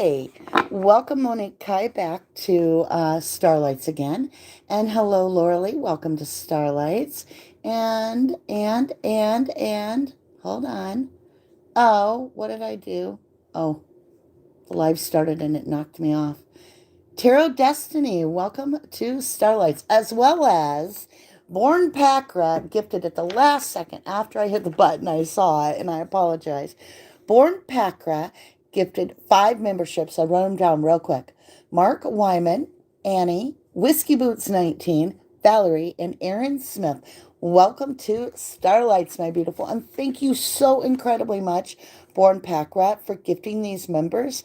Hey, welcome Monique Kai back to Starlights again. And hello, Lauralee. Welcome to Starlights. And hold on. Oh, what did I do? Oh, the live started and it knocked me off. Tarot Destiny, welcome to Starlights, as well as Born Pack Rat, gifted at the last second after I hit the button. I saw it and I apologize. Born Pack Rat gifted 5 memberships. I'll run them down real quick. Mark Wyman, Annie, Whiskey Boots 19, Valerie, and Aaron Smith. Welcome to Starlights, my beautiful. And thank you so incredibly much, Born Pack Rat, for gifting these members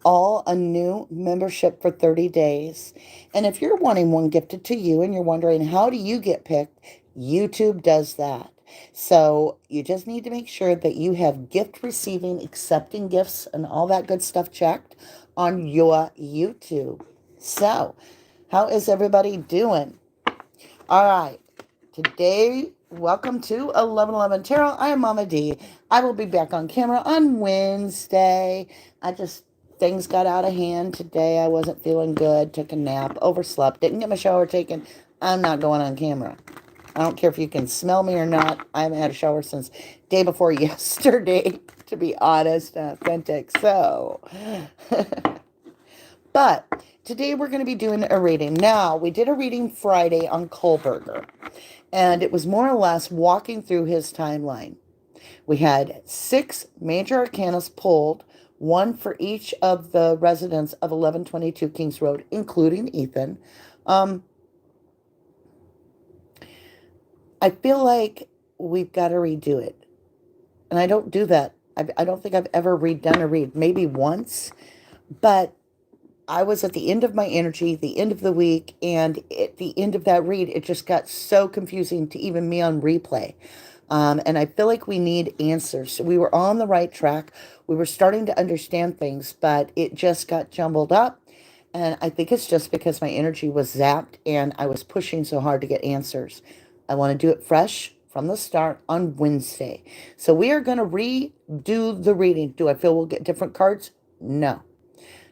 all a new membership for 30 days. And if you're wanting one gifted to you and you're wondering, how do you get picked? YouTube does that. So you just need to make sure that you have gift receiving, accepting gifts, and all that good stuff checked on your YouTube. So, how is everybody doing? All right. Today, welcome to 1111 Tarot. I am Mama D. I will be back on camera on Wednesday. Things got out of hand today. I wasn't feeling good. Took a nap. Overslept. Didn't get my shower taken. I'm not going on camera. I don't care if you can smell me or not. I haven't had a shower since day before yesterday, to be honest and authentic. So, but today we're going to be doing a reading. Now, we did a reading Friday on Kohberger, and it was more or less walking through his timeline. We had 6 major arcanas pulled, one for each of the residents of 1122 Kings Road, including Ethan. I feel like we've got to redo it. And I don't do that. I don't think I've ever redone a read, maybe once. But I was at the end of my energy, the end of the week, and at the end of that read, it just got so confusing to even me on replay. And I feel like we need answers. We were on the right track. We were starting to understand things, but it just got jumbled up. And I think it's just because my energy was zapped and I was pushing so hard to get answers. I want to do it fresh from the start on Wednesday. So we are going to redo the reading. Do I feel we'll get different cards? No.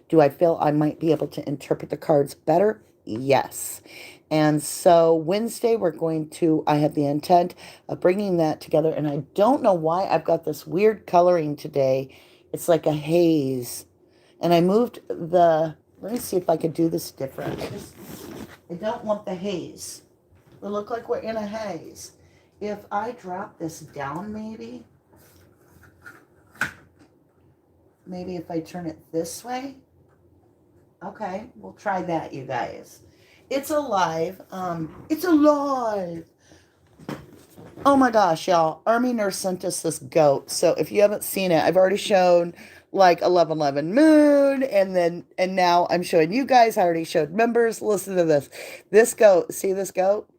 Do I feel I might be able to interpret the cards better? Yes. And so Wednesday, I have the intent of bringing that together. And I don't know why I've got this weird coloring today. It's like a haze. And I moved let me see if I could do this different. I don't want the haze. It'll look like we're in a haze. If I drop this down, maybe if I turn it this way. Okay, we'll try that, you guys. It's alive. It's alive. Oh my gosh, y'all. Army Nurse sent us this goat. So if you haven't seen it, I've already shown like 1111 Moon, and now I'm showing you guys. I already showed members. Listen to this. This goat, see this goat?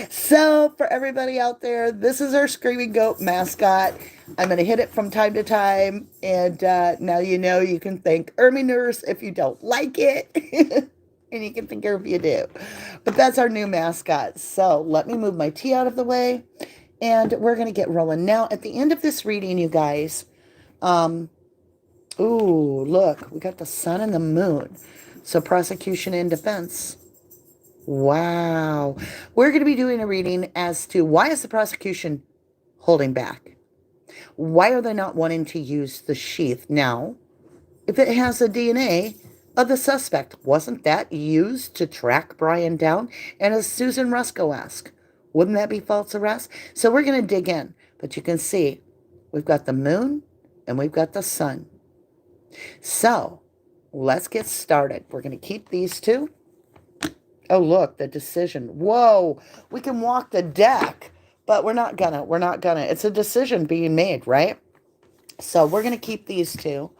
So for everybody out there, this is our Screaming Goat mascot. I'm going to hit it from time to time, and now you know you can thank Army Nurse if you don't like it, and you can thank her if you do. But that's our new mascot. So let me move my tea out of the way, and we're going to get rolling. Now, at the end of this reading, you guys, ooh, look, we got the sun and the moon. So prosecution and defense. Wow. We're going to be doing a reading as to why is the prosecution holding back? Why are they not wanting to use the sheath now? If it has the DNA of the suspect, wasn't that used to track Bryan down? And as Susan Rusko asked, wouldn't that be false arrest? So we're going to dig in. But you can see we've got the moon and we've got the sun. So let's get started. We're going to keep these two. Oh, look, the decision. Whoa, we can walk the deck, but we're not gonna. It's a decision being made, right? So we're gonna keep these two.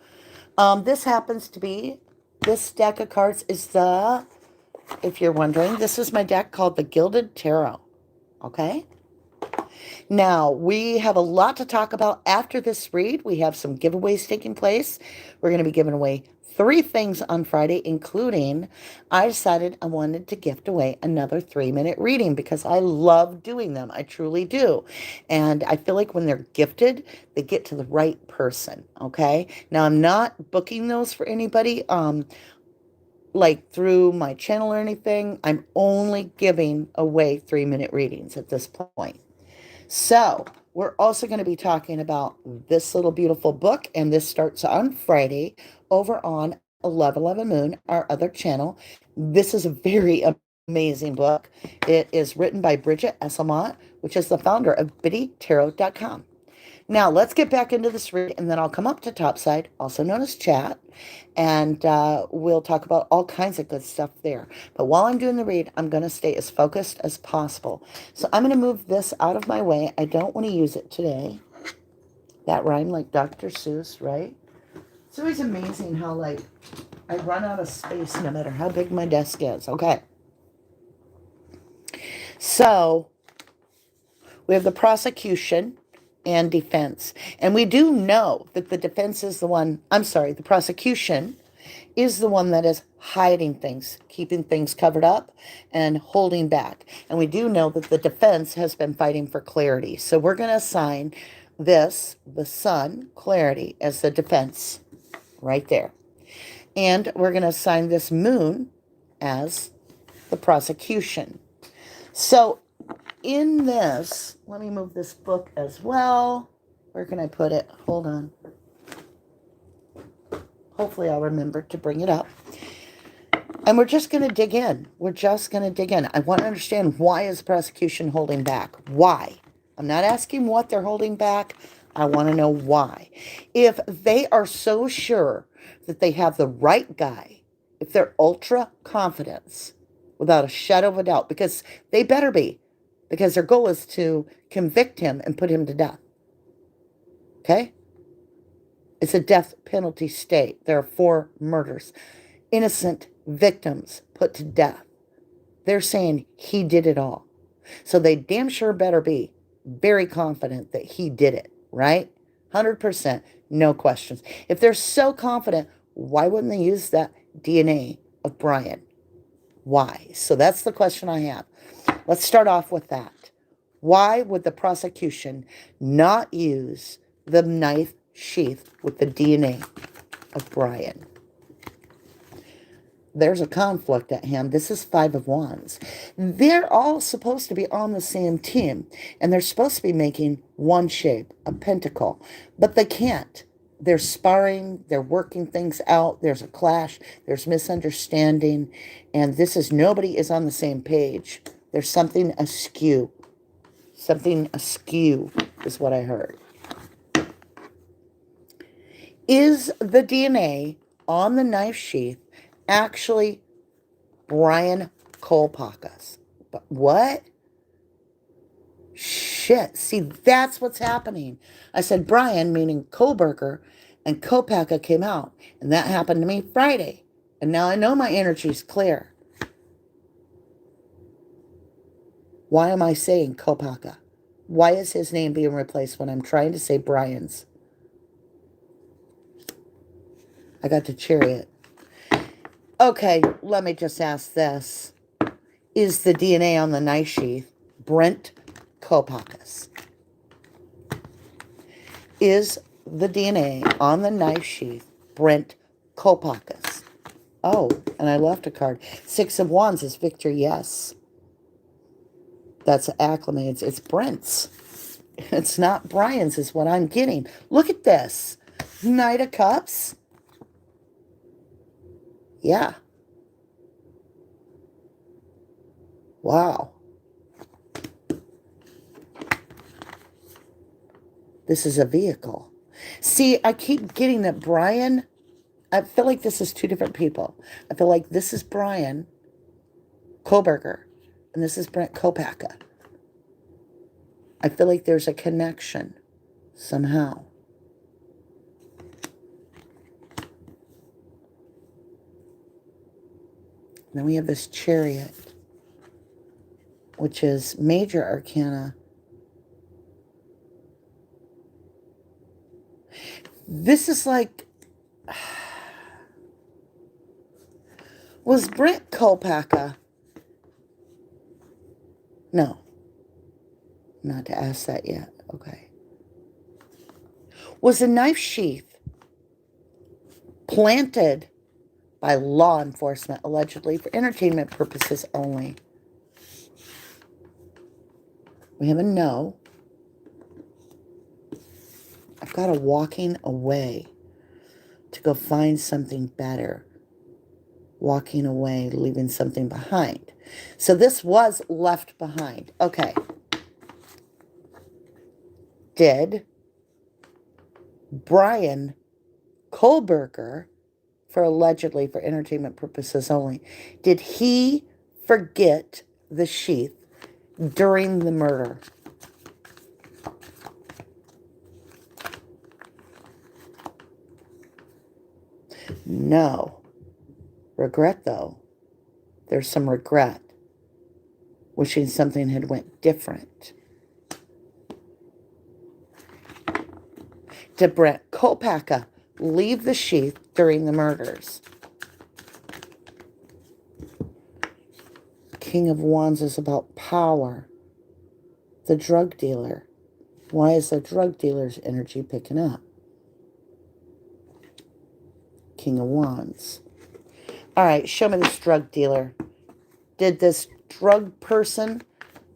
This happens to be, this deck of cards is if you're wondering, this is my deck called the Gilded Tarot, okay? Now, we have a lot to talk about after this read. We have some giveaways taking place. We're going to be giving away 3 things on Friday, including I decided I wanted to gift away another 3-minute reading because I love doing them. I truly do. And I feel like when they're gifted, they get to the right person. Okay. Now, I'm not booking those for anybody. Like through my channel or anything. I'm only giving away 3-minute readings at this point. So, we're also going to be talking about this little beautiful book, and this starts on Friday over on 1111 Moon, our other channel. This is a very amazing book. It is written by Bridget Esselmont, which is the founder of biddytarot.com. Now, let's get back into this read, and then I'll come up to topside, also known as chat, and we'll talk about all kinds of good stuff there. But while I'm doing the read, I'm going to stay as focused as possible. So I'm going to move this out of my way. I don't want to use it today. That rhymed like Dr. Seuss, right? It's always amazing how, like, I run out of space no matter how big my desk is. Okay. So we have the prosecution and defense. And we do know that the defense is the one, the prosecution is the one that is hiding things, keeping things covered up and holding back. And we do know that the defense has been fighting for clarity. So we're going to assign this, the sun, clarity, as the defense right there. And we're going to assign this moon as the prosecution. So in this, let me move this book as well. Where can I put it? Hold on. Hopefully I'll remember to bring it up. And we're just going to dig in. We're just going to dig in. I want to understand, why is the prosecution holding back? Why? I'm not asking what they're holding back. I want to know why. If they are so sure that they have the right guy, if they're ultra confident, without a shadow of a doubt, because they better be, because their goal is to convict him and put him to death. Okay? It's a death penalty state. There are 4 murders. Innocent victims put to death. They're saying he did it all. So they damn sure better be very confident that he did it, right? 100%, no questions. If they're so confident, why wouldn't they use that DNA of Bryan? Why? So that's the question I have. Let's start off with that. Why would the prosecution not use the knife sheath with the DNA of Bryan? There's a conflict at hand. This is 5 of Wands. They're all supposed to be on the same team, and they're supposed to be making one shape, a pentacle, but they can't. They're sparring, they're working things out, there's a clash, there's misunderstanding, and nobody is on the same page. There's something askew. Something askew is what I heard. Is the DNA on the knife sheath actually Bryan Kohberger's? But what? Shit. See, that's what's happening. I said Bryan, meaning Kohberger, and Kohberger came out. And that happened to me Friday. And now I know my energy's clear. Why am I saying Kohberger? Why is his name being replaced when I'm trying to say Bryan's? I got the chariot. Okay, let me just ask this. Is the DNA on the knife sheath Brent Kohberger's? Is the DNA on the knife sheath Brent Kohberger's? Oh, and I left a card. 6 of Wands is Victor, yes. That's acclimates. It's Brent's. It's not Bryan's is what I'm getting. Look at this. Knight of Cups. Yeah. Wow. This is a vehicle. See, I keep getting that Bryan, I feel like this is 2 different people. I feel like this is Bryan Kohberger, and this is Brent Kohberger. I feel like there's a connection somehow. Then we have this chariot, which is major arcana This is like... Was Bryan Kohberger... No. Not to ask that yet. Okay. Was a knife sheath planted by law enforcement, allegedly for entertainment purposes only? We have a no. I've got a walking away to go find something better. Walking away, leaving something behind. So this was left behind. Okay. Did Bryan Kohberger, for allegedly for entertainment purposes only, did he forget the sheath during the murder? No. Regret, though. There's some regret. Wishing something had went different. Did Bryan Kohberger leave the sheath during the murders? King of Wands is about power. The drug dealer. Why is the drug dealer's energy picking up? King of Wands. All right, show me this drug dealer. Did this drug person,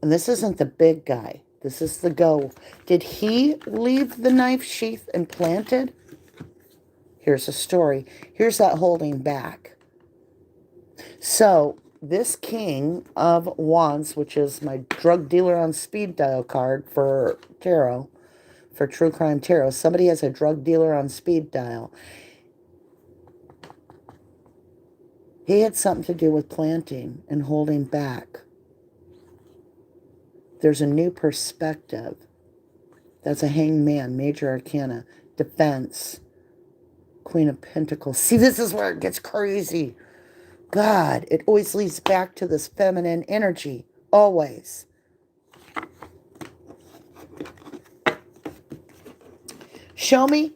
and this isn't the big guy, this is the go, did he leave the knife sheath and planted? Here's a story. Here's that holding back. So this King of Wands, which is my drug dealer on speed dial card for tarot, for True Crime Tarot. Somebody has a drug dealer on speed dial. He had something to do with planting and holding back. There's a new perspective. That's a hanged man, major arcana, defense, Queen of Pentacles. See, this is where it gets crazy. God, it always leads back to this feminine energy. Always. Show me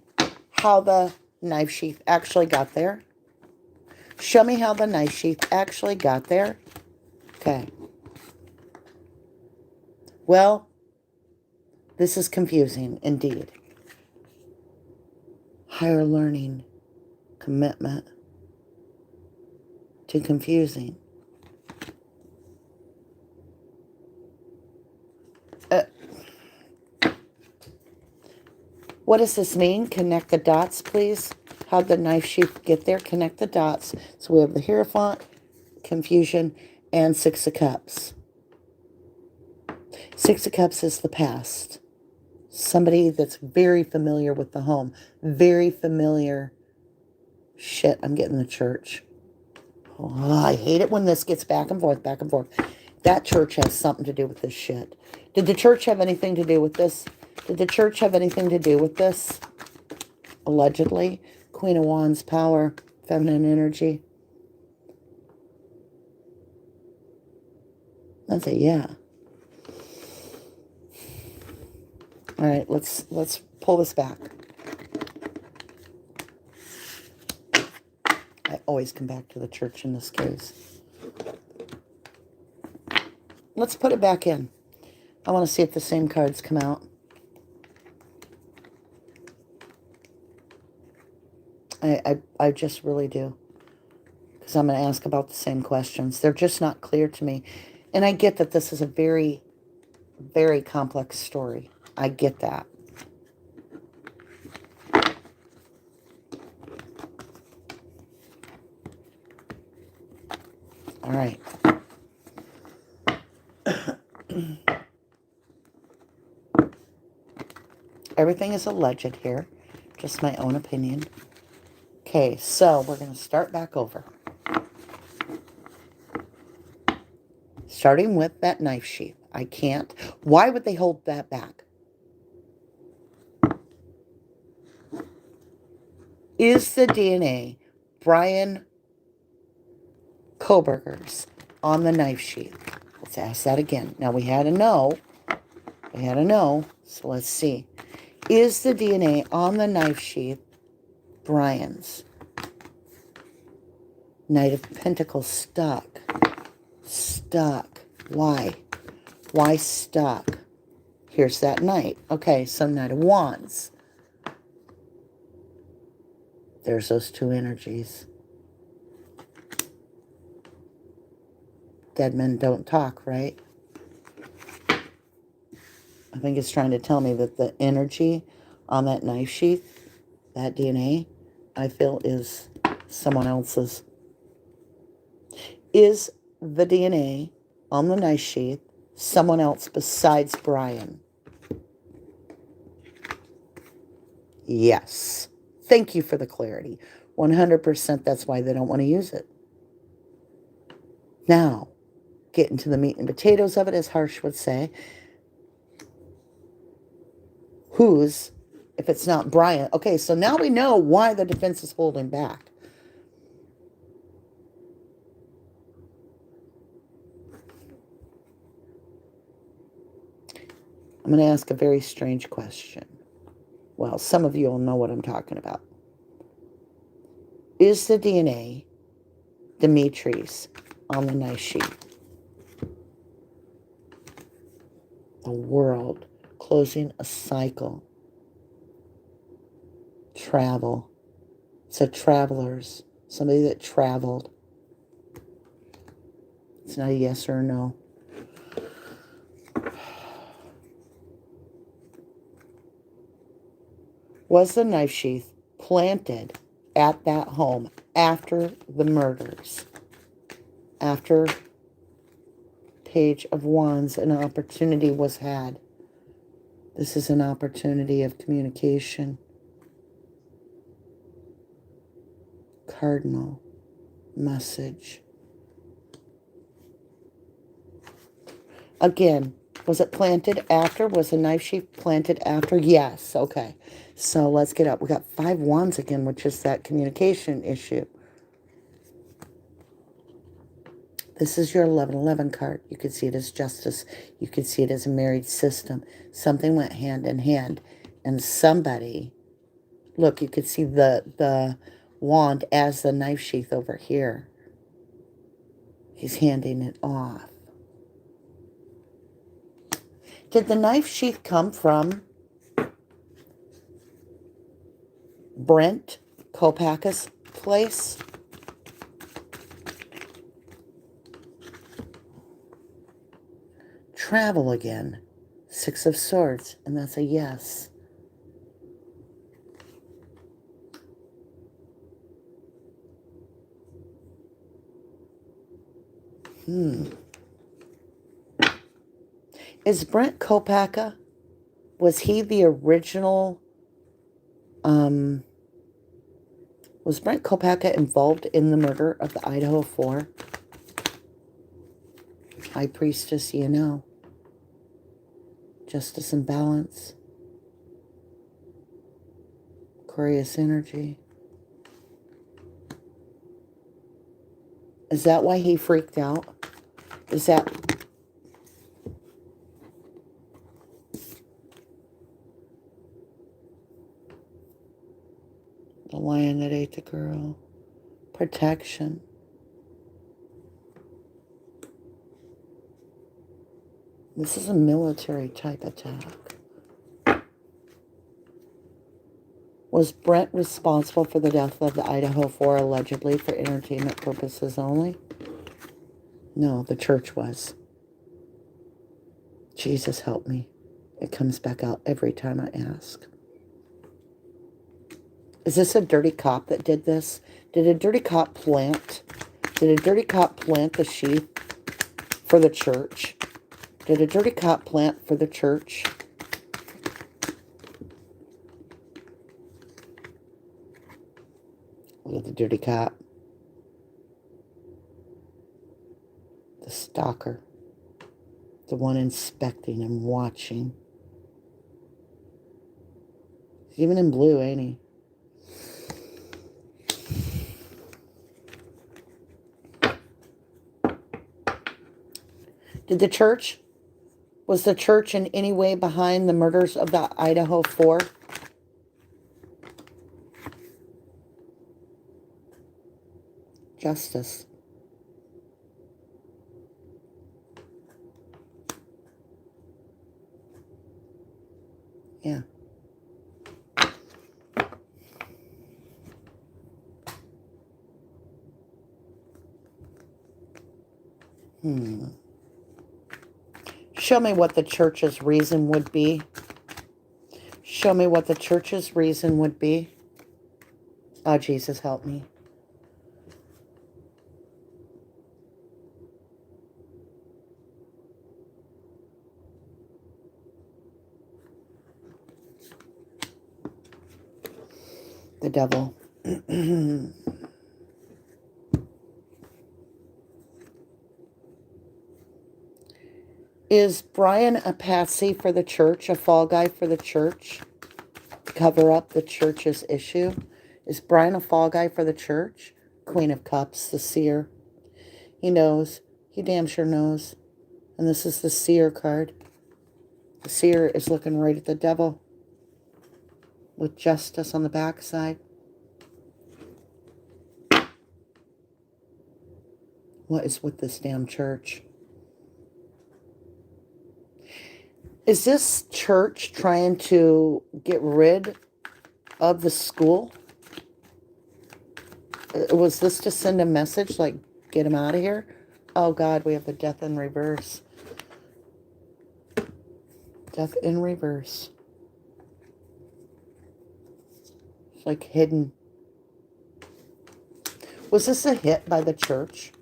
how the knife sheath actually got there. Show me how the knife sheath actually got there. Okay. Well, this is confusing indeed. Higher learning, commitment, to confusing. What does this mean? Connect the dots, please. How'd the knife sheath get there? Connect the dots. So we have the Hierophant, confusion, and Six of Cups. Six of Cups is the past. Somebody that's very familiar with the home. Very familiar. Shit, I'm getting the church. Oh, I hate it when this gets back and forth, back and forth. That church has something to do with this shit. Did the church have anything to do with this? Did the church have anything to do with this? Allegedly. Queen of Wands, power, feminine energy. I'd say yeah. All right, let's pull this back. I always come back to the church in this case. Let's put it back in. I want to see if the same cards come out. I just really do. Because I'm going to ask about the same questions. They're just not clear to me. And I get that this is a very, very complex story. I get that. All right. Everything is alleged here. Just my own opinion. Okay, so we're going to start back over. Starting with that knife sheath. I can't. Why would they hold that back? Is the DNA Bryan Kohberger's on the knife sheath? Let's ask that again. Now, we had a no. We had a no. So let's see. Is the DNA on the knife sheath Bryan's. Knight of Pentacles, stuck. Stuck. Why? Why stuck? Here's that Knight. Okay, so Knight of Wands. There's those two energies. Dead men don't talk, right? I think it's trying to tell me that the energy on that knife sheath, that DNA, I feel is someone else's. Is the DNA on the knife sheath someone else besides Bryan? Yes. Thank you for the clarity. 100% that's why they don't want to use it. Now, get into the meat and potatoes of it, as Harsh would say. Whose, if it's not Bryan? Okay, so now we know why the defense is holding back. I'm going to ask a very strange question. Well, some of you will know what I'm talking about. Is the DNA Dimitri's on the knife sheath? The world closing a cycle. Travel. It's a travelers. Somebody that traveled. It's not a yes or a no. Was the knife sheath planted at that home after the murders? After Page of Wands, an opportunity was had. This is an opportunity of communication. Cardinal message. Again, was it planted after? Was the knife sheath planted after? Yes. Okay. So let's get up. We got 5 wands again, which is that communication issue. This is your 1111 card. You could see it as justice. You could see it as a married system. Something went hand in hand. And somebody, look, you could see the wand as the knife sheath over here. He's handing it off. Did the knife sheath come from Brent Kohberger's place? Travel again. 6 of Swords, and that's a yes. Is Brent Kohberger, was he the original, was Brent Kohberger involved in the murder of the Idaho 4? High Priestess, you know. Justice and balance. Aquarius energy. Is that why he freaked out? Is that... The lion that ate the girl. Protection. This is a military type attack. Was Brent responsible for the death of the Idaho 4 allegedly for entertainment purposes only? No, the church was. Jesus help me. It comes back out every time I ask. Is this a dirty cop that did this? Did a dirty cop plant the sheath for the church? Did a dirty cop plant for the church? Look at the dirty cop. The stalker. The one inspecting and watching. He's even in blue, ain't he? Did the church... Was the church in any way behind the murders of the Idaho 4? justice. Yeah. Show me what the church's reason would be. Show me what the church's reason would be. Oh, Jesus, help me. The devil. Is Bryan a patsy for the church, a fall guy for the church? Cover up the church's issue? Is Bryan a fall guy for the church? Queen of Cups, the Seer. He knows. He damn sure knows. And this is the Seer card. The Seer is looking right at the devil with justice on the backside. What is with this damn church? Is this church trying to get rid of the school? Was this to send a message like, get him out of here? Oh God, we have the death in reverse. Death in reverse. It's like hidden. Was this a hit by the church?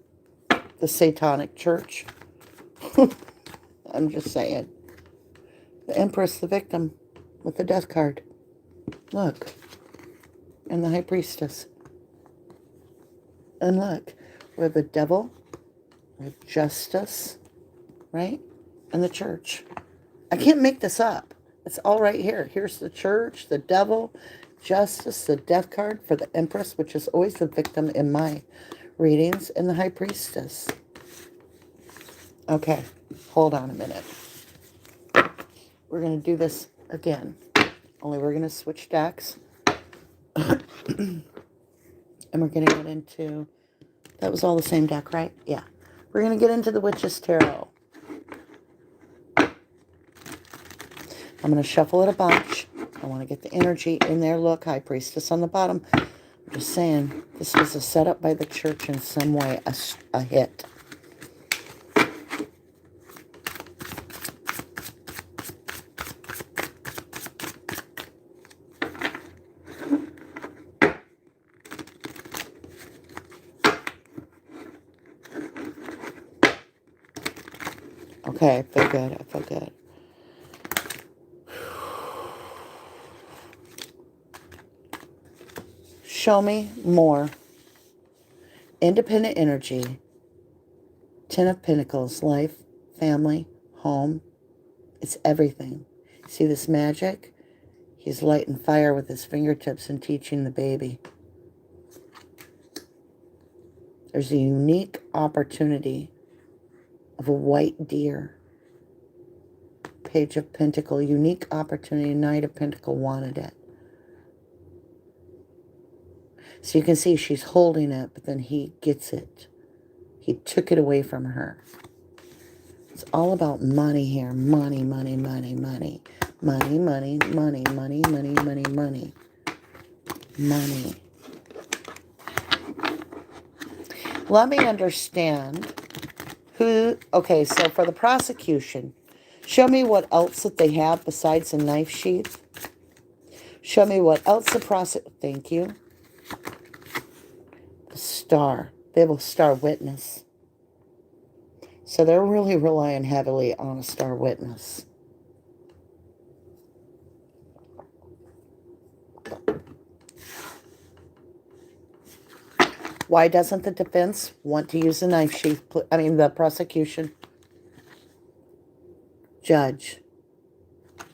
The satanic church? I'm just saying. The Empress, the victim, with the death card. Look. And the High Priestess. And look. We have the devil. We have justice. Right? And the church. I can't make this up. It's all right here. Here's the church, the devil, justice, the death card for the Empress, which is always the victim in my readings, and the High Priestess. Okay. Hold on a minute. We're going to do this again. Only we're going to switch decks. And we're going to get into... That was all the same deck, right? Yeah. We're going to get into the Witch's Tarot. I'm going to shuffle it a bunch. I want to get the energy in there. Look, High Priestess on the bottom. I'm just saying, this was a setup by the church in some way, a hit. Okay, I feel good. I feel good. Show me more. Independent energy. Ten of Pentacles. Life, family, home. It's everything. See this magic? He's lighting fire with his fingertips and teaching the baby. There's a unique opportunity of a white deer. Page of Pentacle. Unique opportunity. Knight of Pentacle wanted it. So you can see she's holding it, but then he gets it. He took it away from her. It's all about money here. Money, money, money, money. Money, money, money, money, money, money, money. Money. Let me understand who... Okay, so for the prosecution, show me what else that they have besides a knife sheath. Show me what else the Thank you. A star. They have a star witness. So they're really relying heavily on a star witness. Why doesn't the defense want to use a knife sheath? I mean, the prosecution. Judge.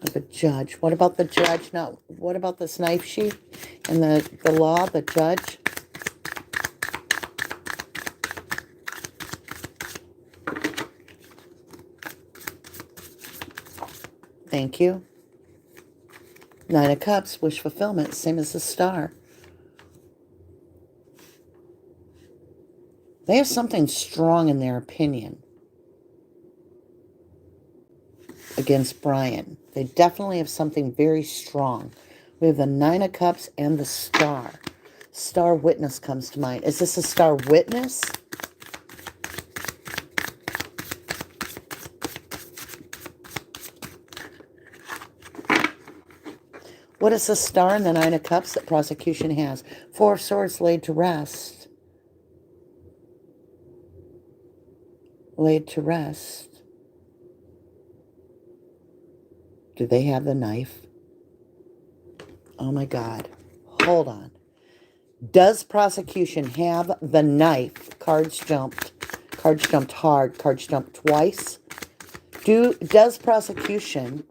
Like a judge. What about the judge? No. What about this knife sheath? And the law, the judge? Thank you. Nine of Cups, wish fulfillment, same as the star. They have something strong in their opinion against Bryan. They definitely have something very strong. We have the Nine of Cups and the Star. Star Witness comes to mind. Is this a Star Witness? What is the Star and the Nine of Cups that Prosecution has? Four of Swords laid to rest. Laid to rest. Do they have the knife? Oh my God. Hold on. Does Prosecution have the knife? Cards jumped. Cards jumped hard. Cards jumped twice. Does Prosecution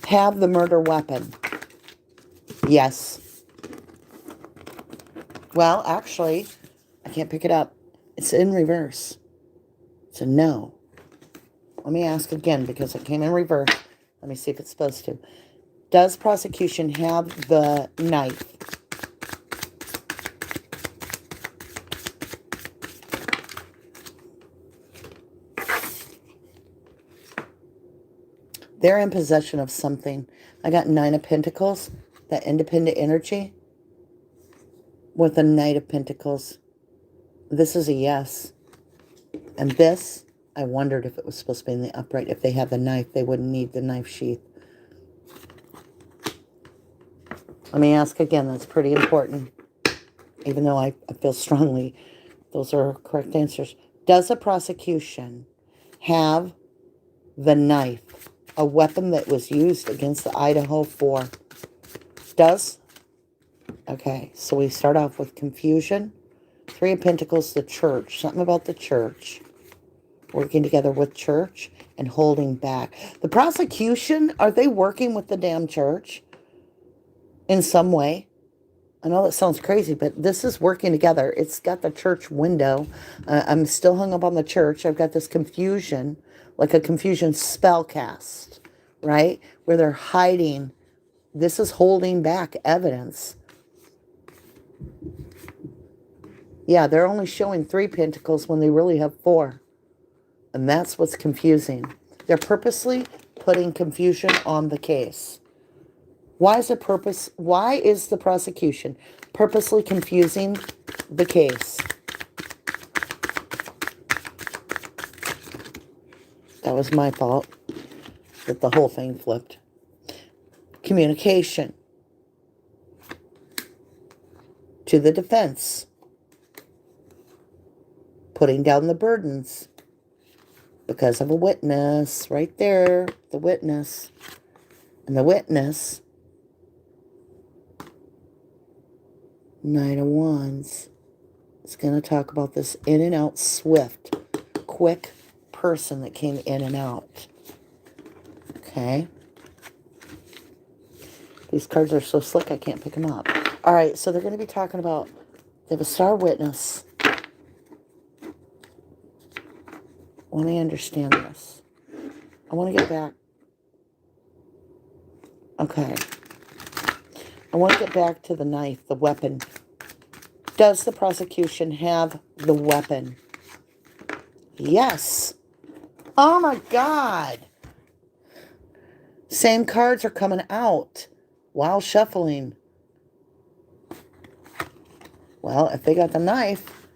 have the murder weapon? Yes. Well, actually, I can't pick it up. It's in reverse. It's a no. Let me ask again because it came in reverse. Let me see if it's supposed to. Does Prosecution have the knife? They're in possession of something. I got Nine of Pentacles, that independent energy, with the Knight of Pentacles. This is a yes. And this, I wondered if it was supposed to be in the upright. If they had the knife, they wouldn't need the knife sheath. Let me ask again. That's pretty important. Even though I feel strongly those are correct answers. Does a Prosecution have the knife? A weapon that was used against the Idaho 4. Does? Okay, so we start off with confusion. Three of Pentacles, the church. Something about the church. Working together with church and holding back. The Prosecution, are they working with the damn church? In some way? I know that sounds crazy, but this is working together. It's got the church window. I'm still hung up on the church. I've got this confusion, like a confusion spell cast, right? Where they're hiding. This is holding back evidence. Yeah, they're only showing 3 pentacles when they really have 4. And that's what's confusing. They're purposely putting confusion on the case. Why is the Prosecution purposely confusing the case? That was my fault that the whole thing flipped. Communication to the defense. Putting down the burdens because of a witness. Right there, the witness. And the witness, Nine of Wands, is going to talk about this in and out swift, quick person that came in and out. Okay. These cards are so slick I can't pick them up. All right, so they're going to be talking about, they have a star witness. Let me understand this. I want to get back. Okay. I want to get back to the knife, the weapon. Does the Prosecution have the weapon? Yes. Oh my God. Same cards are coming out while shuffling. Well, if they got the knife,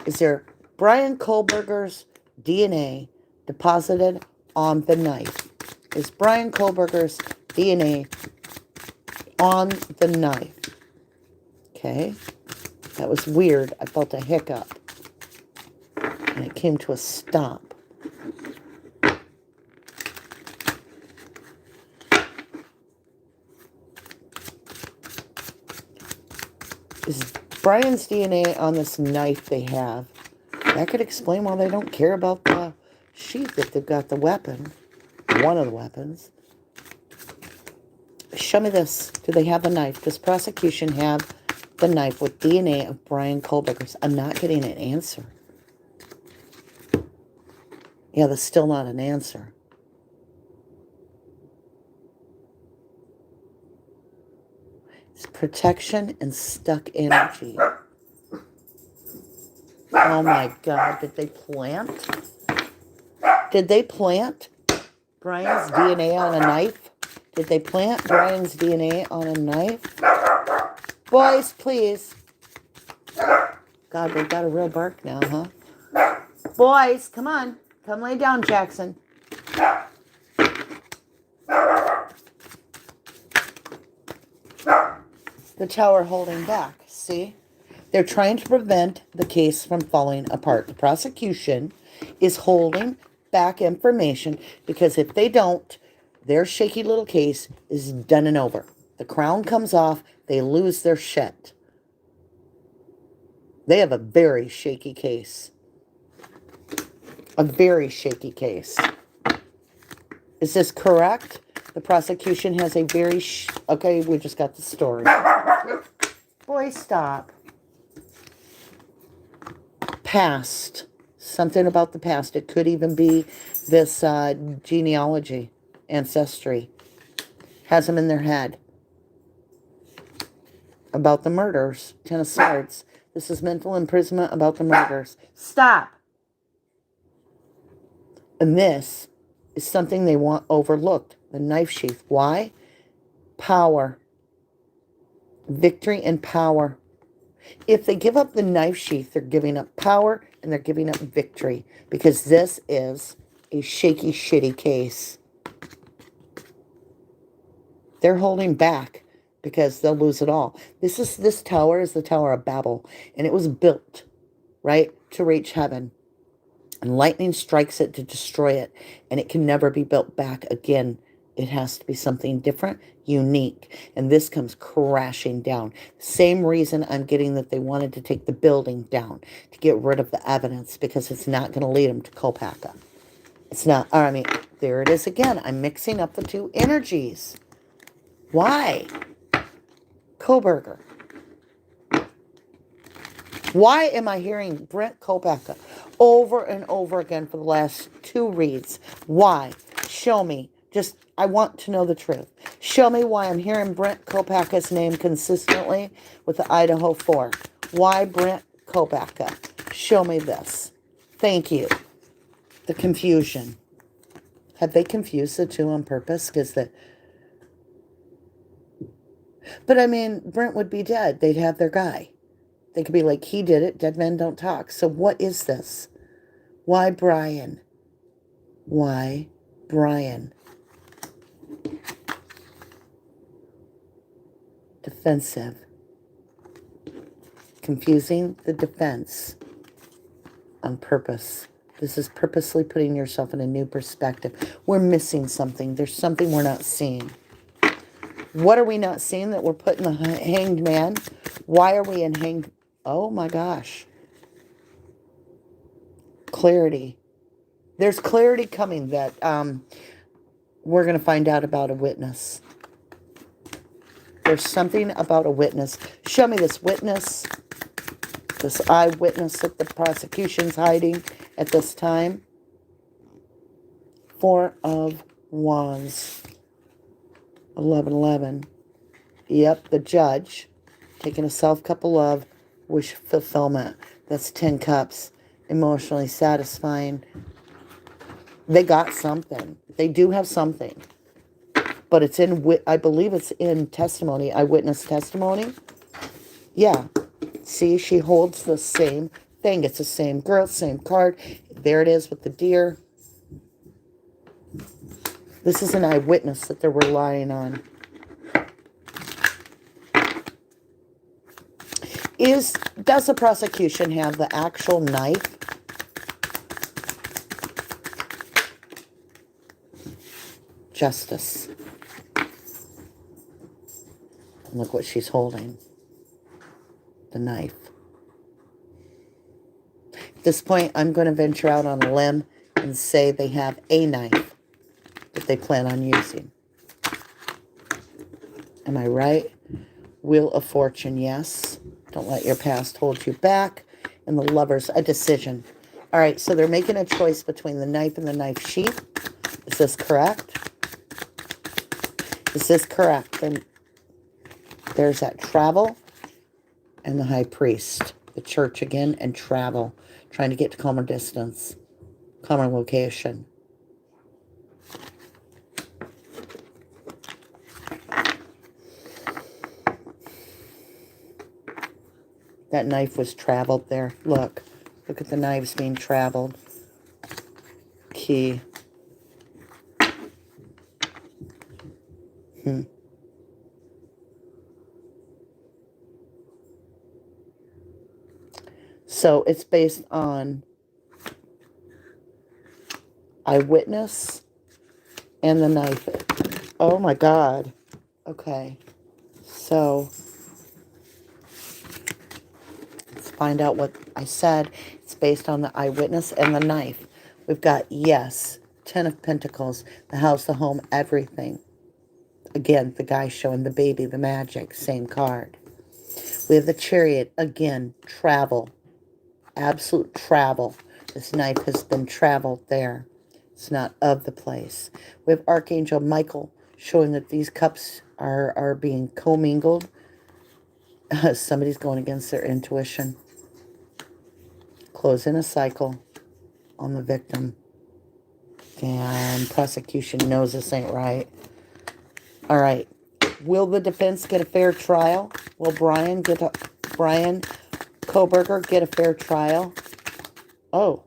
is there Bryan Kohberger's DNA deposited on the knife? Is Bryan Kohberger's DNA on the knife? Okay. That was weird. I felt a hiccup. And it came to a stop. Is Bryan's DNA on this knife they have? That could explain why they don't care about the sheath if they've got the weapon. One of the weapons. Show me this. Do they have the knife? Does Prosecution have the knife with DNA of Bryan Kohberger's? I'm not getting an answer. Yeah, that's still not an answer. It's protection and stuck energy. Oh my God, did they plant? Did they plant Bryan's DNA on a knife? Did they plant Bryan's DNA on a knife? Boys, please. God, they've got a real bark now, huh? Boys, come on. Come lay down, Jackson. The tower holding back, see? They're trying to prevent the case from falling apart. The prosecution is holding back information because if they don't, their shaky little case is done and over. The crown comes off, they lose their shit. They have a very shaky case. A very shaky case. Is this correct? The prosecution has a very... okay, we just got the story. Boy, stop. Past. Something about the past. It could even be this genealogy, ancestry. Has them in their head. About the murders. Ten of Swords. This is mental imprisonment about the murders. Stop. And this is something they want overlooked. The knife sheath. Why? Power. Victory and power. If they give up the knife sheath, they're giving up power and they're giving up victory. Because this is a shaky, shitty case. They're holding back because they'll lose it all. This tower is the Tower of Babel. And it was built, right, to reach heaven. And lightning strikes it to destroy it. And it can never be built back again. It has to be something different, unique. And this comes crashing down. Same reason I'm getting that they wanted to take the building down. To get rid of the evidence. Because it's not going to lead them to Kopaka. It's not. I mean, there it is again. I'm mixing up the two energies. Why? Kohberger. Why am I hearing Brent Kopaka over and over again for the last two reads? Why? Show me. Just, I want to know the truth. Show me why I'm hearing Brent Kopaka's name consistently with the Idaho 4. Why Brent Kohberger? Show me this. Thank you. The confusion. Have they confused the two on purpose? But I mean, Brent would be dead. They'd have their guy. They could be like, he did it. Dead men don't talk. So what is this? Why Bryan? Why Bryan? Defensive. Confusing the defense on purpose. This is purposely putting yourself in a new perspective. We're missing something. There's something we're not seeing. What are we not seeing that we're putting the hanged man? Why are we in hanged? Oh my gosh. Clarity. There's clarity coming that we're going to find out about a witness. There's something about a witness. Show me this witness. This eyewitness that the prosecution's hiding at this time. 4 of Wands. 11:11. Yep, the judge. Taking a self-cup of love. Wish fulfillment. That's 10 cups. Emotionally satisfying. They got something. They do have something. But it's in, I believe it's in testimony. Eyewitness testimony. Yeah. See, she holds the same thing. It's the same girl, same card. There it is with the deer. This is an eyewitness that they're relying on. Does the prosecution have the actual knife? Justice. Look what she's holding. The knife. At this point, I'm going to venture out on a limb and say they have a knife that they plan on using. Am I right? Wheel of Fortune, yes. Don't let your past hold you back. And the Lovers, a decision. All right, so they're making a choice between the knife and the knife sheath. Is this correct? Is this correct? Then there's that travel and the High Priest. the church again, and travel, trying to get to calmer distance, calmer location. That knife was traveled there. Look at the knives being traveled. Key. So it's based on eyewitness and the knife. Oh my God. Okay. So let's find out what I said. It's based on the eyewitness and the knife. We've got yes, 10 of Pentacles, the house, the home, everything. Again, the guy showing the baby, the magic, same card. We have the Chariot, again, travel, absolute travel. This knife has been traveled there. It's not of the place. We have Archangel Michael showing that these cups are being commingled. Somebody's going against their intuition. Closing a cycle on the victim. And prosecution knows this ain't right. All right. Will the defense get a fair trial? Will Bryan Kohberger get a fair trial? Oh,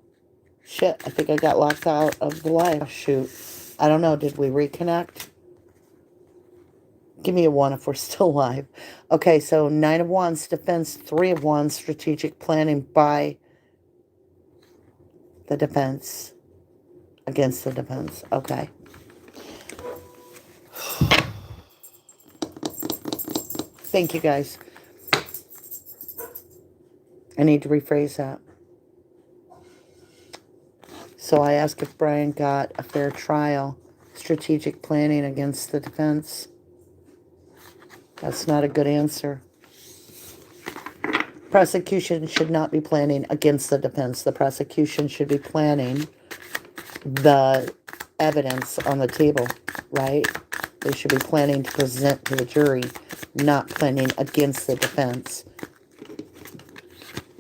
shit. I think I got locked out of the live. Shoot. I don't know. Did we reconnect? Give me a 1 if we're still live. Okay, so 9 of Wands, defense, 3 of Wands, strategic planning by the defense. Against the defense. Okay. Thank you, guys. I need to rephrase that. So I asked if Bryan got a fair trial. Strategic planning against the defense. That's not a good answer. Prosecution should not be planning against the defense. The prosecution should be planning the evidence on the table, right? They should be planning to present to the jury, not planning against the defense.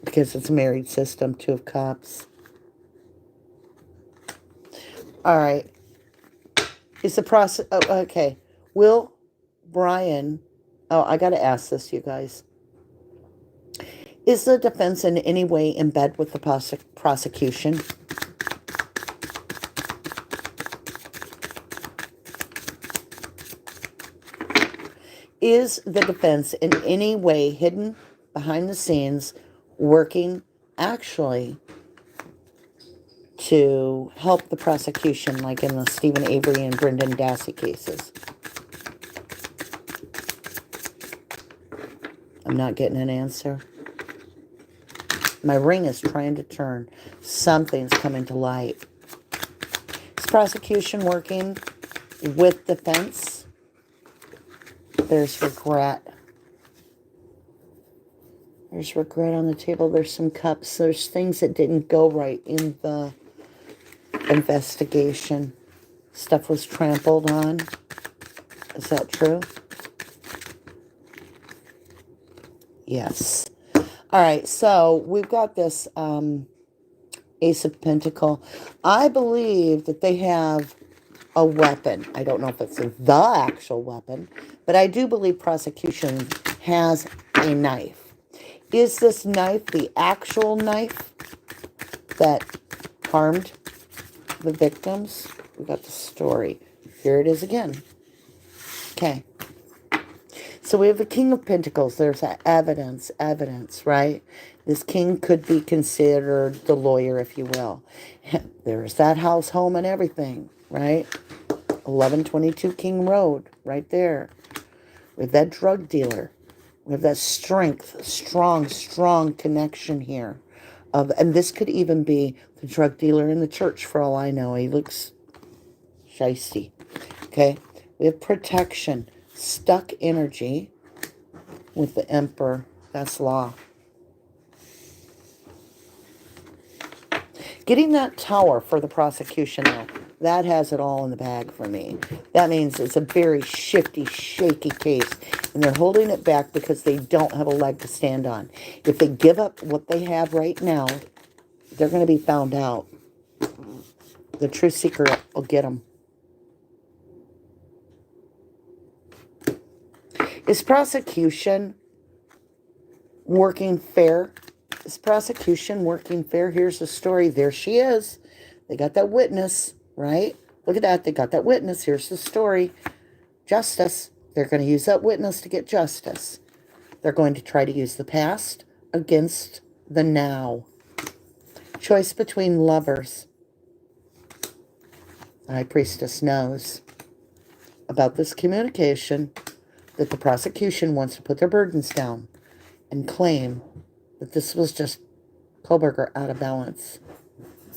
Because it's a married system, 2 of Cups. All right. Is the process... Oh, okay. Will Bryan... Oh, I got to ask this, you guys. Is the defense in any way in bed with the prosecution? Is the defense in any way hidden behind the scenes, working actually to help the prosecution, like in the Stephen Avery and Brendan Dassey cases? I'm not getting an answer. My ring is trying to turn. Something's coming to light. Is prosecution working with defense? There's regret. There's regret on the table. There's some cups. There's things that didn't go right in the investigation. Stuff was trampled on. Is that true? Yes. All right, so we've got this Ace of Pentacle. I believe that they have a weapon. I don't know if it's the actual weapon, but I do believe prosecution has a knife. Is this knife the actual knife that harmed the victims? We got the story. Here it is again. Okay. So we have the King of Pentacles. There's that evidence, right? This king could be considered the lawyer, if you will. There's that house, home, and everything, right? 1122 King Road, right there. We have that drug dealer. We have that strength, strong connection here. And this could even be the drug dealer in the church, for all I know. He looks shisty. Okay? We have protection. Stuck energy with the Emperor. That's law. Getting that tower for the prosecution, though, that has it all in the bag for me. That means it's a very shifty, shaky case. And they're holding it back because they don't have a leg to stand on. If they give up what they have right now, they're going to be found out. The true seeker will get them. Is prosecution working fair? Is prosecution working fair? Here's the story. There she is. They got that witness, right? Look at that. They got that witness. Here's the story. Justice. They're going to use that witness to get justice. They're going to try to use the past against the now. Choice between lovers. The High Priestess knows about this communication that the prosecution wants to put their burdens down and claim that this was just Kohberger out of balance.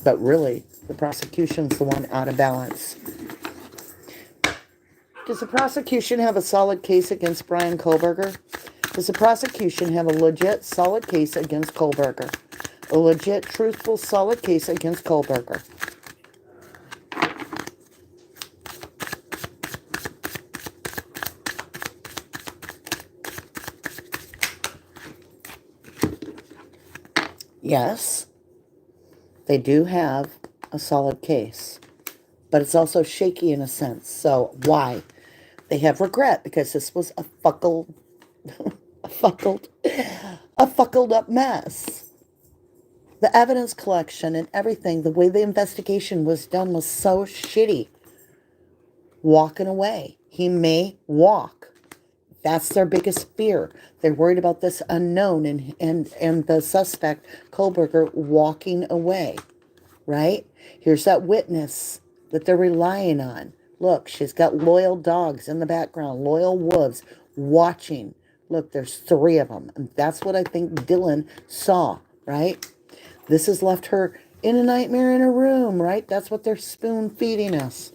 But really, the prosecution's the one out of balance. Does the prosecution have a solid case against Bryan Kohberger? Does the prosecution have a legit, solid case against Kohberger? A legit, truthful, solid case against Kohberger? Yes, they do have a solid case, but it's also shaky in a sense. So why? They have regret because this was a fuckled up mess. The evidence collection and everything, the way the investigation was done was so shitty. Walking away. He may walk. That's their biggest fear. They're worried about this unknown and the suspect, Kohberger, walking away, right? Here's that witness that they're relying on. Look, she's got loyal dogs in the background, loyal wolves watching. Look, there's 3 of them. And that's what I think Dylan saw, right? This has left her in a nightmare in her room, right? That's what they're spoon feeding us.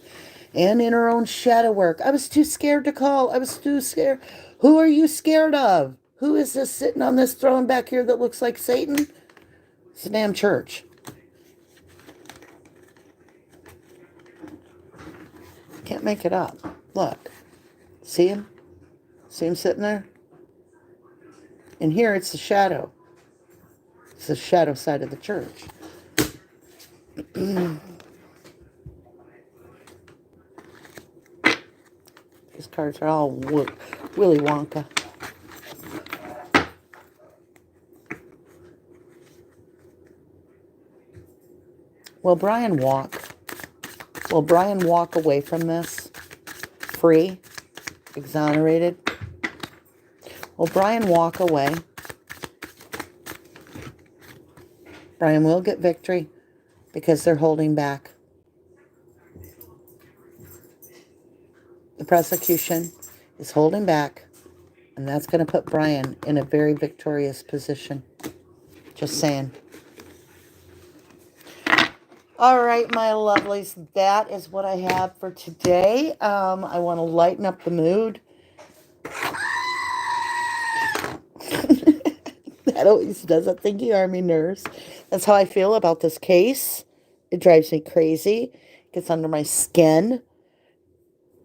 And in her own shadow work. I was too scared to call. I was too scared. Who are you scared of? Who is this sitting on this throne back here that looks like Satan? It's a damn church. Can't make it up. Look. See him? See him sitting there? And here it's the shadow. It's the shadow side of the church. These cards are all Willy Wonka. Will Bryan walk? Will Bryan walk away from this? Free? Exonerated? Will Bryan walk away? Bryan will get victory because they're holding back. The prosecution is holding back, and that's going to put Bryan in a very victorious position. Just saying. All right, my lovelies, that is what I have for today. I want to lighten up the mood. That always does a thinky army nurse. That's how I feel about this case. It drives me crazy. It gets under my skin.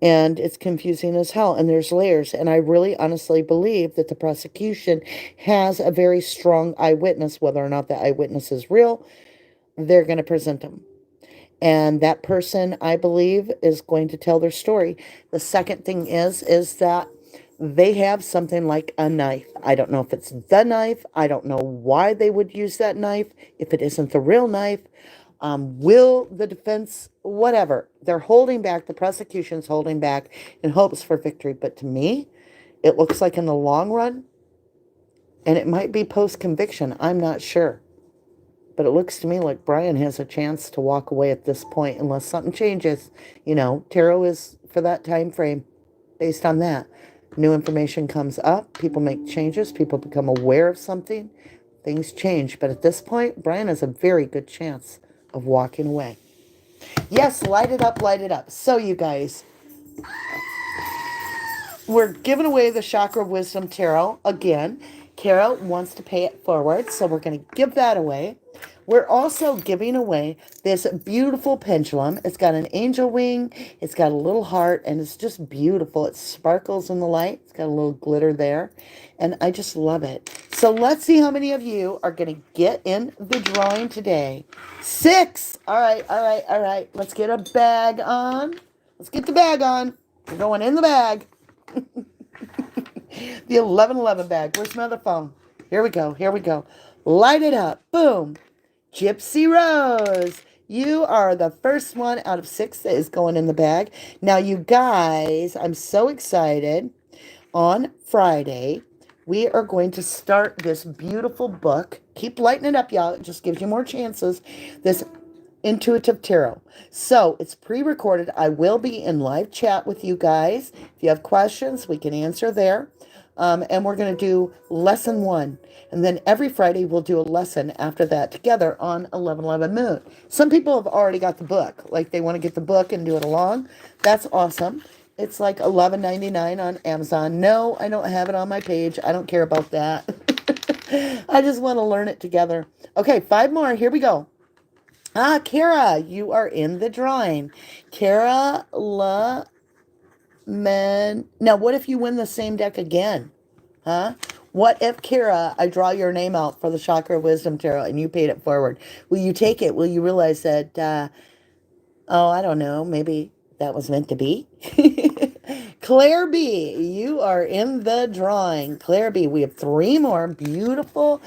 And it's confusing as hell. And there's layers. And I really honestly believe that the prosecution has a very strong eyewitness. Whether or not that eyewitness is real, they're going to present them. And that person, I believe, is going to tell their story. The second thing is that they have something like a knife. I don't know if it's the knife. I don't know why they would use that knife if it isn't the real knife. Will the defense, whatever, they're holding back, the prosecution's holding back in hopes for victory. But to me, it looks like in the long run, and it might be post-conviction, I'm not sure. But it looks to me like Bryan has a chance to walk away at this point unless something changes. You know, tarot is for that time frame. Based on that, new information comes up, people make changes, people become aware of something, things change. But at this point, Bryan has a very good chance of walking away. Yes, light it up, light it up. So you guys, we're giving away the Chakra Wisdom Tarot again. Carol wants to pay it forward, so we're going to give that away. we're also giving away this beautiful pendulum. It's got an angel wing, it's got a little heart, and it's just beautiful. It sparkles in the light. It's got a little glitter there, and I just love it. So let's see how many of you are going to get in the drawing today. 6. All right, all right, all right. Let's get a bag on. Let's get the bag on. We're going in the bag. The 1111 bag. Where's my other phone? Here we go. Here we go. Light it up. Boom. Gypsy Rose. You are the first one out of 6 that is going in the bag. Now, you guys, I'm so excited. On Friday, we are going to start this beautiful book. Keep lighting it up, y'all. It just gives you more chances. This Intuitive Tarot. So it's pre-recorded. I will be in live chat with you guys. If you have questions, we can answer there. And we're going to do lesson 1. And then every Friday, we'll do a lesson after that together on 1111 Moon. Some people have already got the book. Like they want to get the book and do it along. That's awesome. It's like $11.99 on Amazon. No, I don't have it on my page. I don't care about that. I just want to learn it together. Okay, 5 more. Here we go. Kara, you are in the drawing. Kara La Men. Now, what if you win the same deck again? Huh? What if, Kara, I draw your name out for the Chakra Wisdom Tarot and you paid it forward? Will you take it? Will you realize that, I don't know, maybe that was meant to be? Claire B, you are in the drawing. Claire B, we have 3 more beautiful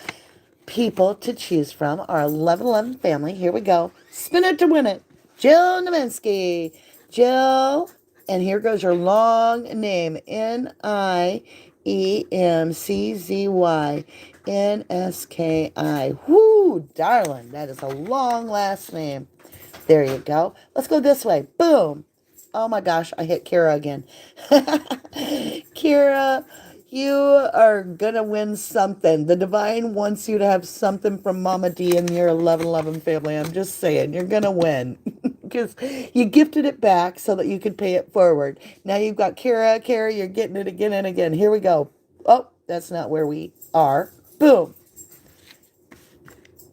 people to choose from. Our 1111 family. Here we go. Spin it to win it. Jill Nowinski. Jill, and here goes your long name. Niemczzy Nski. Whoo, darling. That is a long last name. There you go. Let's go this way. Boom. Oh my gosh, I hit Kira again. Kira, you are going to win something. The divine wants you to have something from Mama D and your 1111 family. I'm just saying, you're going to win. Because you gifted it back so that you could pay it forward. Now you've got Kira. Kira, you're getting it again and again. Here we go. Oh, that's not where we are. Boom.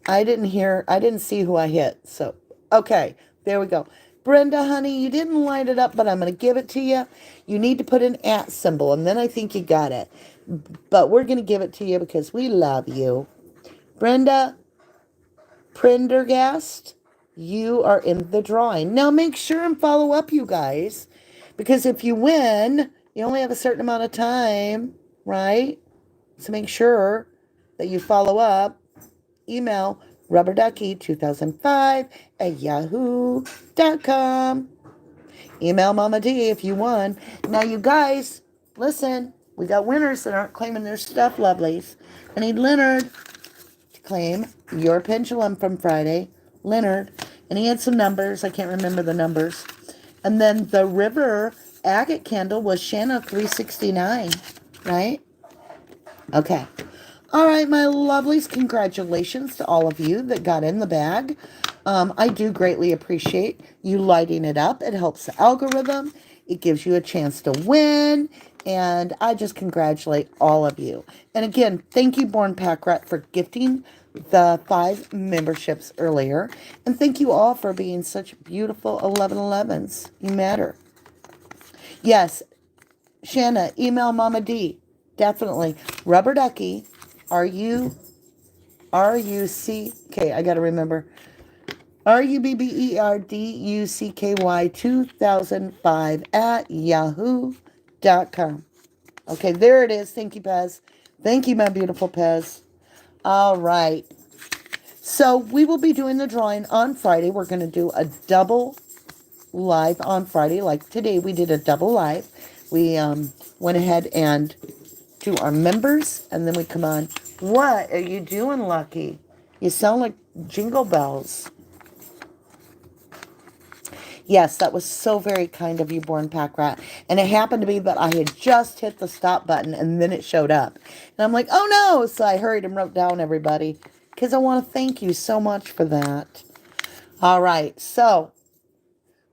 I didn't see who I hit. So, okay, there we go. Brenda, honey, you didn't light it up, but I'm going to give it to you. You need to put an @ symbol, and then I think you got it. But we're going to give it to you because we love you. Brenda Prendergast, you are in the drawing. Now make sure and follow up, you guys, because if you win, you only have a certain amount of time, right? So make sure that you follow up. Email rubberducky2005@yahoo.com. Email Mama D if you won. Now, you guys, listen. We got winners that aren't claiming their stuff, lovelies. I need Leonard to claim your pendulum from Friday. Leonard. And he had some numbers. I can't remember the numbers. And then the river agate candle was Shanna 369, right? Okay. All right, my lovelies, congratulations to all of you that got in the bag. I do greatly appreciate you lighting it up. It helps the algorithm. It gives you a chance to win. And I just congratulate all of you. And again, thank you, Born Pack Rat, for gifting the 5 memberships earlier. And thank you all for being such beautiful 1111s. You matter. Yes, Shanna, email Mama D. Definitely. Rubber Ducky. R-U-C-K, I got to remember. RUBBERDUCKY 2005 @yahoo.com. Okay, there it is. Thank you, Pez. Thank you, my beautiful Pez. All right. So we will be doing the drawing on Friday. We're going to do a double live on Friday. Like today, we did a double live. We went ahead and to our members, and then we come on. What are you doing, Lucky? You sound like jingle bells. Yes, that was so very kind of you, Born Pack Rat. And it happened to be that I had just hit the stop button, and then it showed up. And I'm like, oh no! So I hurried and wrote down everybody, because I want to thank you so much for that. All right, so,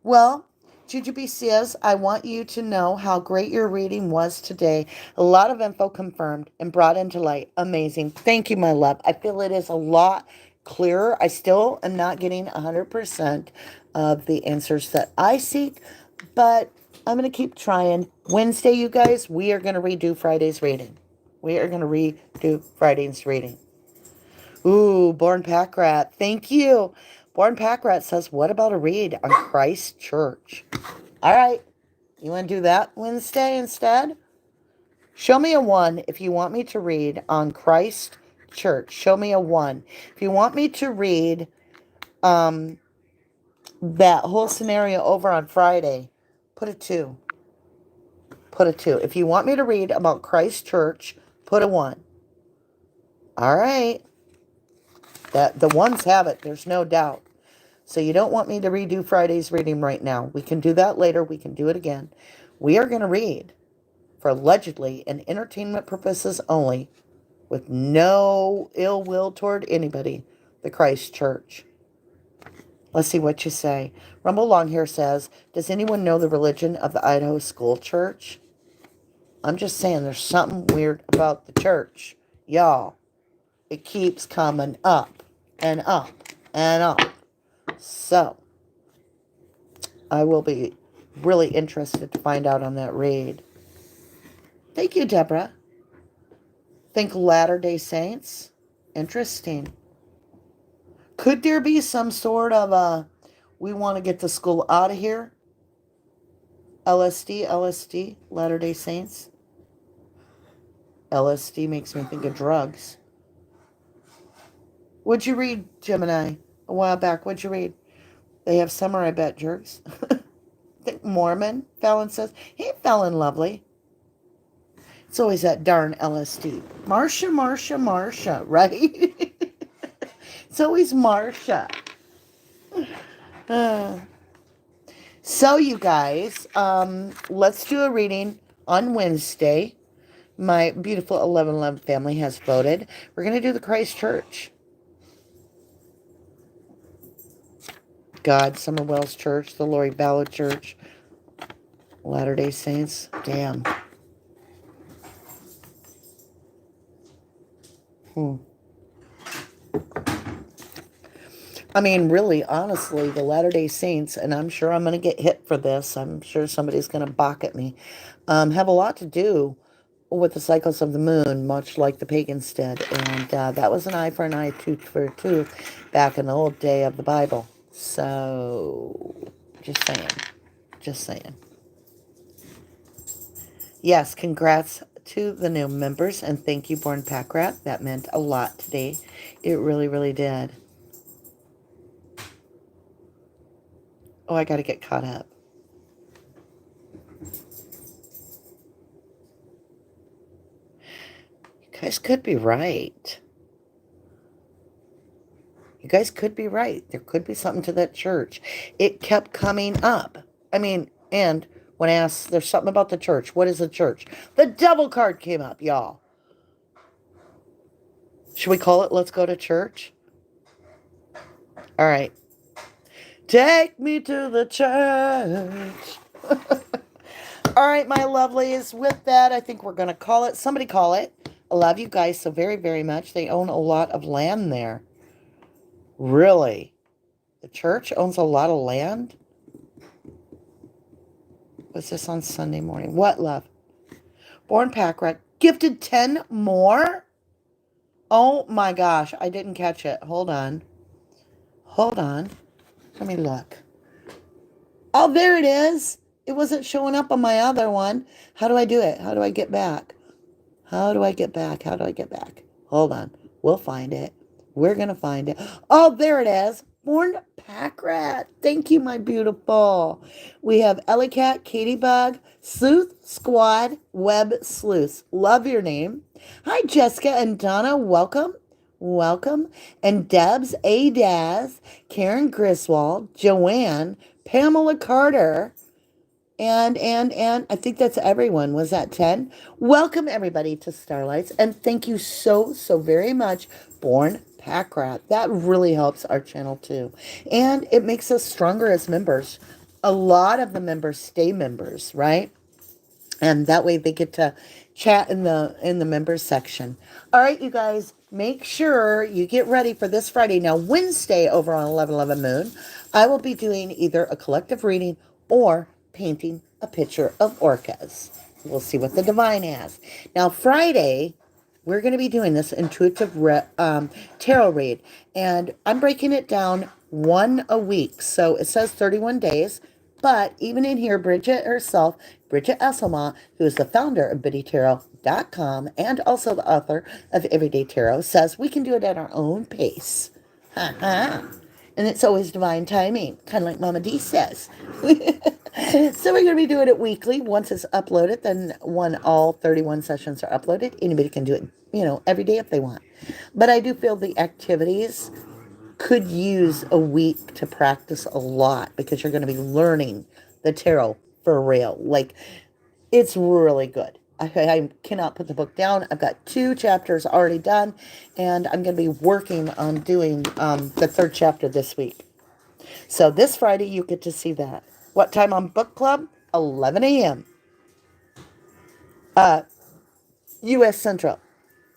well, Jujubee says, I want you to know how great your reading was today. A lot of info confirmed and brought into light. Amazing. Thank you, my love. I feel it is a lot clearer. I still am not getting 100% of the answers that I seek, but I'm going to keep trying. Wednesday, you guys, we are going to redo Friday's reading. We are going to redo Friday's reading. Ooh, Born Pack Rat. Thank you. Born Pack Rat says, what about a read on Christ Church? All right. You want to do that Wednesday instead? Show me a 1 if you want me to read on Christ Church. Show me a 1. If you want me to read that whole scenario over on Friday, put a 2. Put a 2. If you want me to read about Christ Church, put a 1. All right. The ones have it. There's no doubt. So you don't want me to redo Friday's reading right now. We can do that later. We can do it again. We are going to read for allegedly and entertainment purposes only, with no ill will toward anybody, the Christ Church. Let's see what you say. Rumble Longhair says, does anyone know the religion of the Idaho School Church? I'm just saying there's something weird about the church. Y'all, it keeps coming up and up and up. So, I will be really interested to find out on that read. Thank you, Deborah. Think Latter-day Saints? Interesting. Could there be some sort of we want to get the school out of here? LSD, Latter-day Saints. LSD makes me think of drugs. What'd you read, Gemini? A while back, what'd you read? They have summer, I bet, jerks. Think Mormon, Fallon says. Hey, Fallon, lovely. It's always that darn LSD. Marsha, right? It's always Marsha. So, you guys, let's do a reading on Wednesday. My beautiful 1111 family has voted. We're going to do the Christ Church. God, Summer Wells Church, the Lori Ballard Church, Latter-day Saints. Damn. I mean, really, honestly, the Latter-day Saints, and I'm sure I'm going to get hit for this. I'm sure somebody's going to balk at me. Have a lot to do with the cycles of the moon, much like the pagans did. And that was an eye for an eye, tooth for a tooth back in the old day of the Bible. So, just saying. Just saying. Yes, congrats to the new members. And thank you, Born Pack Rat. That meant a lot today. It really, really did. Oh, I got to get caught up. You guys could be right. You guys could be right. There could be something to that church. It kept coming up. I mean, and when asked, there's something about the church. What is the church? The devil card came up, y'all. Should we call it Let's Go to Church? All right. Take me to the church. All right, my lovelies. With that, I think we're going to call it. Somebody call it. I love you guys so very, very much. They own a lot of land there. Really? The church owns a lot of land? Was this on Sunday morning? What, love? Born Pack Rat. Gifted 10 more? Oh, my gosh. I didn't catch it. Hold on. Hold on. Let me look. Oh, there it is. It wasn't showing up on my other one. How do I do it? How do I get back? How do I get back? How do I get back? Hold on. We'll find it. We're going to find it. Oh, there it is. Born Pack Rat. Thank you, my beautiful. We have Ellie-Cat, Katybug, Sleuth Squad, Web Sleuths. Love your name. Hi, Jessica and Donna. Welcome. Welcome. And Debs, Adaz, Karen Griswold, Joanne, Pamela Carter, and I think that's everyone. Was that 10? Welcome, everybody, to Starlights. And thank you so, so very much, Born Pack Rat. That really helps our channel, too. And it makes us stronger as members. A lot of the members stay members, right? And that way they get to chat in the members section. All right, you guys. make sure you get ready for this Friday. Now, Wednesday over on 1111 Moon, I will be doing either a collective reading or painting a picture of orcas. We'll see what the divine has. Now, Friday, we're going to be doing this intuitive tarot read, and I'm breaking it down one a week. So it says 31 days, but even in here, Bridget herself, Bridget Esselma, who is the founder of BiddyTarot.com and also the author of Everyday Tarot, says we can do it at our own pace. Ha ha. And it's always divine timing, kind of like Mama D says. So we're going to be doing it weekly. Once it's uploaded, then when all 31 sessions are uploaded, anybody can do it, every day if they want. But I do feel the activities could use a week to practice a lot because you're going to be learning the tarot for real. Like, it's really good. I cannot put the book down. I've got 2 chapters already done, and I'm going to be working on doing the 3rd chapter this week. So this Friday, you get to see that. What time on book club? 11 a.m. U.S. Central.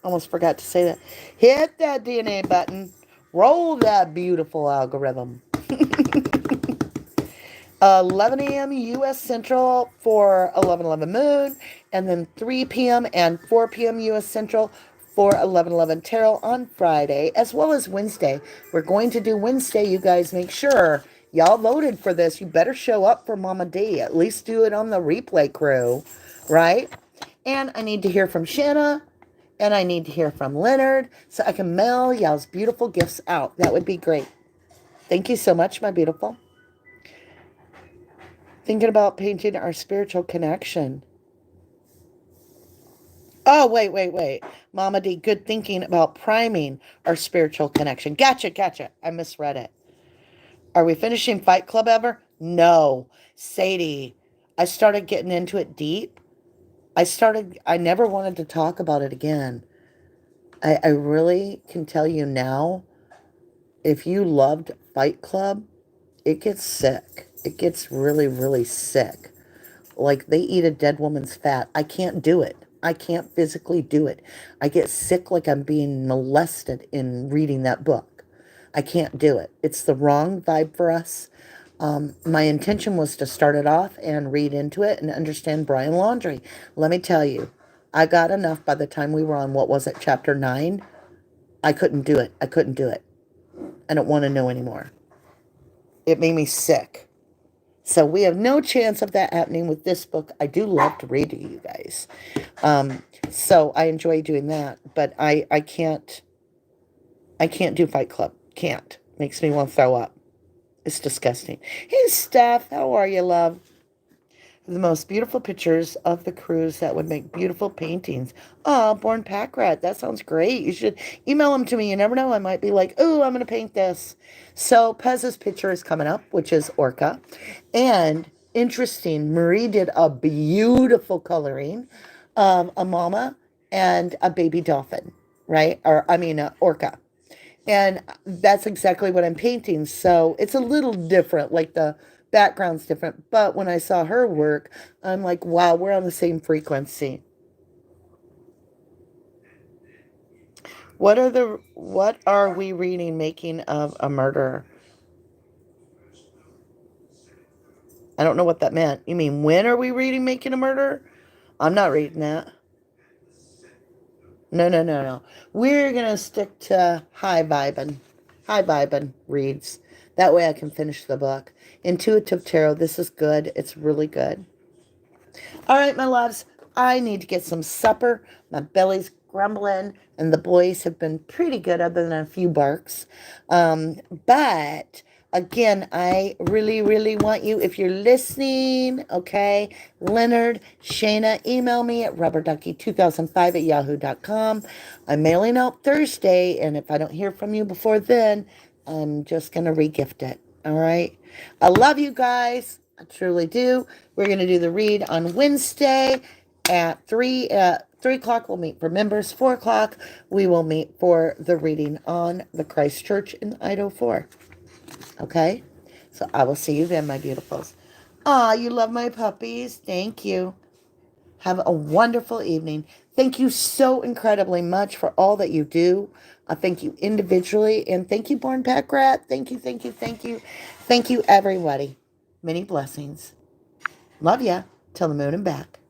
Almost forgot to say that. Hit that DNA button. Roll that beautiful algorithm. 11 a.m. U.S. Central for 1111 Moon, and then 3 p.m. and 4 p.m. U.S. Central for 1111 Tarot on Friday, as well as Wednesday. We're going to do Wednesday, you guys. Make sure y'all voted for this. You better show up for Mama D. At least do it on the replay crew, right? And I need to hear from Shanna, and I need to hear from Leonard, so I can mail y'all's beautiful gifts out. That would be great. Thank you so much, my beautiful. Thinking about painting our spiritual connection. Oh, wait. Mama D, good thinking about priming our spiritual connection. Gotcha. I misread it. Are we finishing Fight Club ever? No. Sadie, I started getting into it deep. I never wanted to talk about it again. I really can tell you now, if you loved Fight Club, it gets sick. It gets really, really sick. Like, they eat a dead woman's fat. I can't do it. I can't physically do it. I get sick like I'm being molested in reading that book. I can't do it. It's the wrong vibe for us. My intention was to start it off and read into it and understand Brian Laundrie. Let me tell you, I got enough by the time we were on, what was it, chapter 9? I couldn't do it. I don't want to know anymore. It made me sick. So we have no chance of that happening with this book. I do love to read to you guys. So I enjoy doing that. But I can't do Fight Club. Can't. Makes me want to throw up. It's disgusting. Hey, Steph. How are you, love? The most beautiful pictures of the cruise that would make beautiful paintings. Oh, Born Pack Rat. That sounds great. You should email them to me. You never know. I might be like, oh, I'm going to paint this. So Pez's picture is coming up, which is Orca. And interesting, Marie did a beautiful coloring of a mama and a baby dolphin, right? Orca. And that's exactly what I'm painting. So it's a little different, like the background's different. But when I saw her work, I'm like, wow, we're on the same frequency. What are we reading Making of a Murderer? I don't know what that meant. You mean, when are we reading Making a Murderer? I'm not reading that. No. We're going to stick to high vibing reads. That way I can finish the book. Intuitive Tarot, this is good. It's really good. All right, my loves, I need to get some supper. My belly's grumbling, and the boys have been pretty good other than a few barks. But again, I really, really want you, if you're listening, okay, Leonard, Shayna, email me at rubberducky2005@yahoo.com. I'm mailing out Thursday, and if I don't hear from you before then, I'm just going to regift it. All right. I love you guys. I truly do. We're going to do the read on Wednesday at 3 o'clock. We'll meet for members. 4 o'clock, we will meet for the reading on the Christ Church in Idaho 4. Okay? So I will see you then, my beautifuls. Aw, you love my puppies. Thank you. Have a wonderful evening. Thank you so incredibly much for all that you do. Thank you individually. And thank you, Born Pack Rat. Thank you, thank you, thank you. Thank you, everybody. Many blessings. Love ya. Till the moon and back.